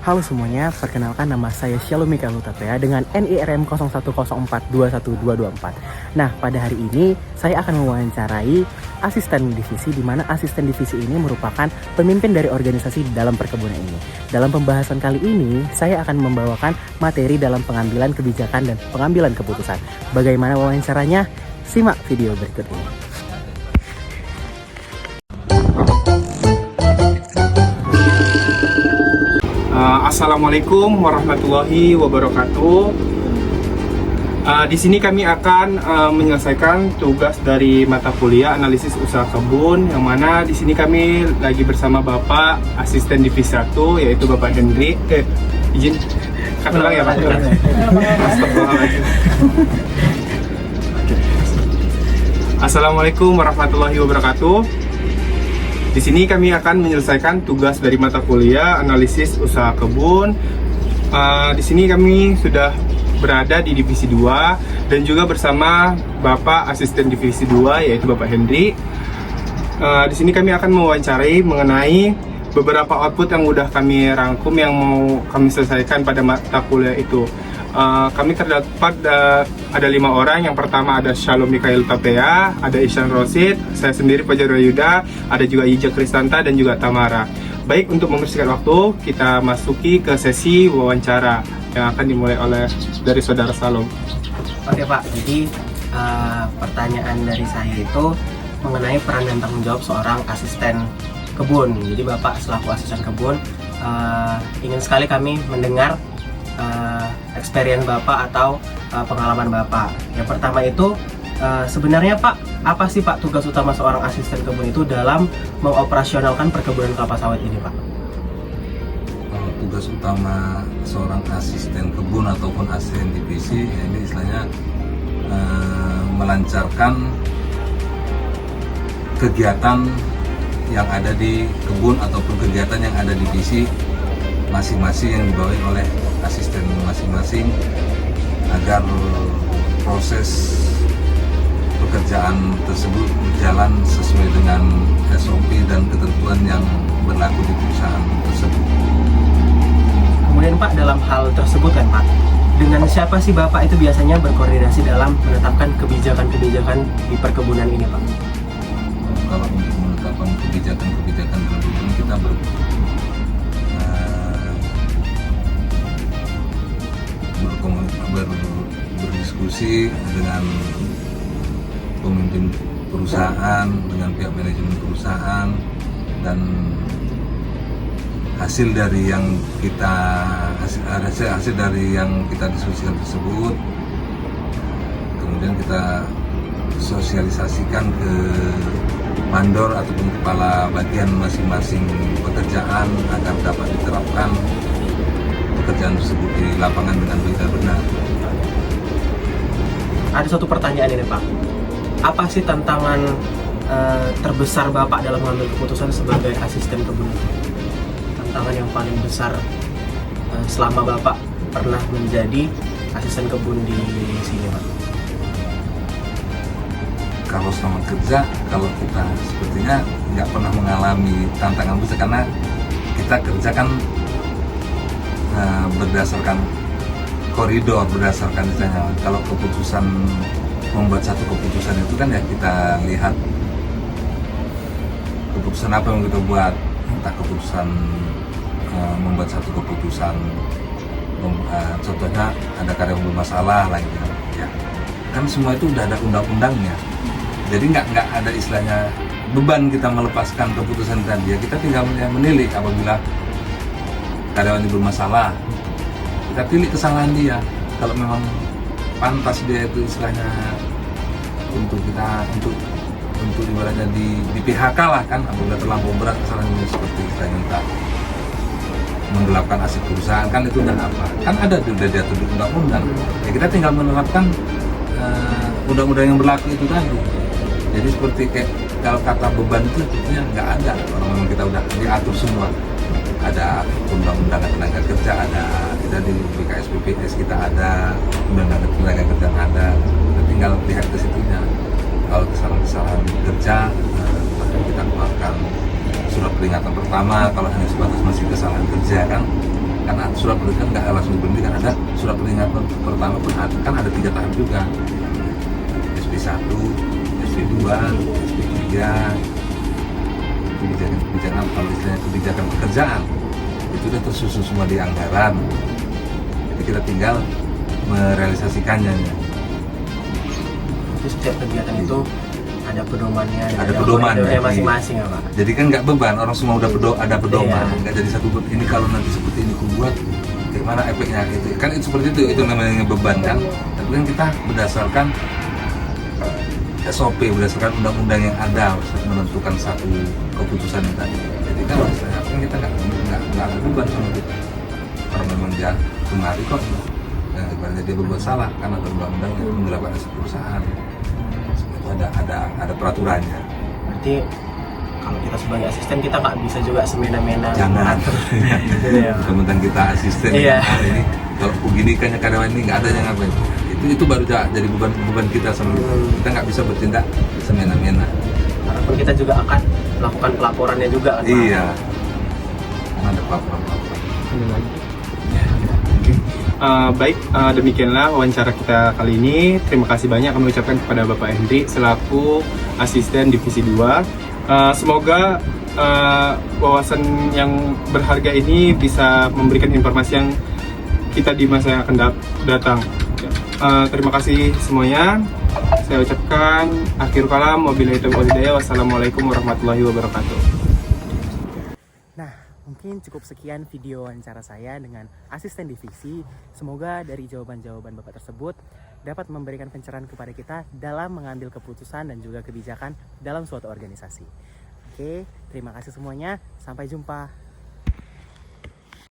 Halo semuanya, perkenalkan nama saya Shalom Mikael Hutapea dengan NIRM 0104212224. Nah, pada hari ini saya akan mewawancarai asisten divisi, di mana asisten divisi ini merupakan pemimpin dari organisasi dalam perkebunan ini. Dalam pembahasan kali ini, saya akan membawakan materi dalam pengambilan kebijakan dan pengambilan keputusan. Bagaimana wawancaranya? Simak video berikut ini. Assalamualaikum warahmatullahi wabarakatuh. Di sini kami akan menyelesaikan tugas dari mata kuliah analisis usaha kebun, yang mana di sini kami lagi bersama Bapak Asisten Divisi 1, yaitu Bapak Hendri. Izin kata ulang ya Pak. Astagfirullahaladzim. Assalamualaikum warahmatullahi wabarakatuh. Di sini kami akan menyelesaikan tugas dari mata kuliah analisis usaha kebun. Di sini kami sudah berada di divisi 2 dan juga bersama Bapak Asisten Divisi 2, yaitu Bapak Hendri. Di sini kami akan mewawancarai mengenai beberapa output yang sudah kami rangkum yang mau kami selesaikan pada mata kuliah itu. Kami terdapat ada 5 orang. Yang pertama ada Shalom Mikael Hutapea, ada Ihsan Rosid, saya sendiri Fajar Yuda, ada juga Ija Kristanta dan juga Tamara. Baik, untuk mempersingkat waktu, kita masuki ke sesi wawancara yang akan dimulai dari Saudara Shalom. Oke Pak, jadi pertanyaan dari saya itu mengenai peran dan tanggung jawab seorang asisten kebun. Jadi Bapak selaku asisten kebun, ingin sekali kami mendengar experience Bapak atau pengalaman Bapak. Yang pertama itu sebenarnya Pak, apa sih Pak tugas utama seorang asisten kebun itu dalam mengoperasionalkan perkebunan kelapa sawit ini Pak? Kalau tugas utama seorang asisten kebun ataupun asisten divisi, ya ini istilahnya melancarkan kegiatan yang ada di kebun ataupun kegiatan yang ada di divisi masing-masing yang dibawahi oleh asisten masing-masing, agar proses pekerjaan tersebut berjalan sesuai dengan SOP dan ketentuan yang berlaku di perusahaan tersebut. Kemudian Pak, dalam hal tersebut kan Pak, dengan siapa sih Bapak itu biasanya berkoordinasi dalam menetapkan kebijakan-kebijakan di perkebunan ini Pak? Kalau untuk menetapkan kebijakan-kebijakan perkebunan, kita berdiskusi dengan pemimpin perusahaan, dengan pihak manajemen perusahaan, dan hasil dari yang kita diskusikan tersebut kemudian kita sosialisasikan ke mandor ataupun kepala bagian masing-masing pekerjaan agar dapat diterapkan pekerjaan tersebut di lapangan dengan benar-benar. Ada satu pertanyaan ini Pak, apa sih tantangan terbesar Bapak dalam mengambil keputusan sebagai asisten kebun? Tantangan yang paling besar selama Bapak pernah menjadi asisten kebun di sini Pak? Kalau selama kerja, kalau kita sepertinya nggak pernah mengalami tantangan besar, karena kita kerja kan berdasarkan koridor, berdasarkan misalnya kalau keputusan membuat satu keputusan itu kan ya kita lihat keputusan apa yang kita buat, entah keputusan membuat satu keputusan contohnya ada karyawan bermasalah lah gitu ya, kan semua itu udah ada undang-undangnya, jadi nggak ada istilahnya beban kita melepaskan keputusan tadi ya, kita tinggal menilik apabila karyawan ini bermasalah, kita pilih kesalahan dia. Kalau memang pantas dia itu istilahnya untuk ibaratnya di PHK lah kan, apabila terlampau berat kesalahannya seperti istilahnya entah menggelapkan aset perusahaan, kan itu udah apa? Kan ada udah diatur di undang-undang. Ya kita tinggal menerapkan undang-undang yang berlaku itu tadi. Jadi seperti kayak kalau kata beban itu sebetulnya nggak ada. Kalau memang kita udah diatur semua. Ada undang-undang tenaga kerja, ada kita di BKSPPS kita ada undang-undang tenaga kerja ada, kita tinggal lihat ke situnya. Kalau kesalahan-kesalahan kerja, kita keluarkan surat peringatan pertama. Kalau hanya sebatas masih kesalahan kerja kan, karena surat peringatan nggak langsung berhenti, kan ada surat peringatan pertama pun kan ada 3 tahap juga, SP1, SP2, SP3. Kebijakan kalau istilahnya kebijakan pekerjaan itu udah tersusun semua di anggaran, jadi kita tinggal merealisasikannya. Jadi setiap kegiatan itu ada pedomannya, Ada pedomannya, koridornya masing-masing ya Pak. Jadi kan nggak beban, orang semua udah ada pedoman, Iya. nggak jadi satu beban. Ini kalau nanti seperti ini ku buat, gimana efeknya gitu. Kan itu seperti itu namanya beban kan. Tapi kan kita berdasarkan SOP, berdasarkan undang-undang yang ada menentukan satu keputusan yang tadi. Jadi kan misalnya kita nggak ada beban sama kita. Kalau memang dia kemari kok, nah, ibaratnya dia berbuat salah karena ada undang-undang yang menggelapkan aset perusahaan. Itu ada peraturannya. Berarti kalau kita sebagai asisten kita nggak bisa juga semena-mena Jangan. mengatur. Gitu ya, Pak. Teman-teman kita asisten Iya. ini kalau begini kan karyawan ini nggak ada yang ngapain. Itu baru jadi beban kita sama kita. Kita nggak bisa bertindak semena-mena. Walaupun kita juga akan melakukan pelaporannya juga kan Pak? Iya. Karena ada pelaporan. Baik, demikianlah wawancara kita kali ini. Terima kasih banyak kami ucapkan kepada Bapak Hendri selaku asisten divisi 2. Semoga wawasan yang berharga ini bisa memberikan informasi yang kita di masa yang akan datang. Terima kasih semuanya. Saya ucapkan akhir kalam, wabillahi taufiq wal hidayah. Wassalamualaikum warahmatullahi wabarakatuh. Nah, mungkin cukup sekian video wawancara saya dengan asisten divisi. Semoga dari jawaban-jawaban Bapak tersebut dapat memberikan pencerahan kepada kita dalam mengambil keputusan dan juga kebijakan dalam suatu organisasi. Oke, terima kasih semuanya. Sampai jumpa.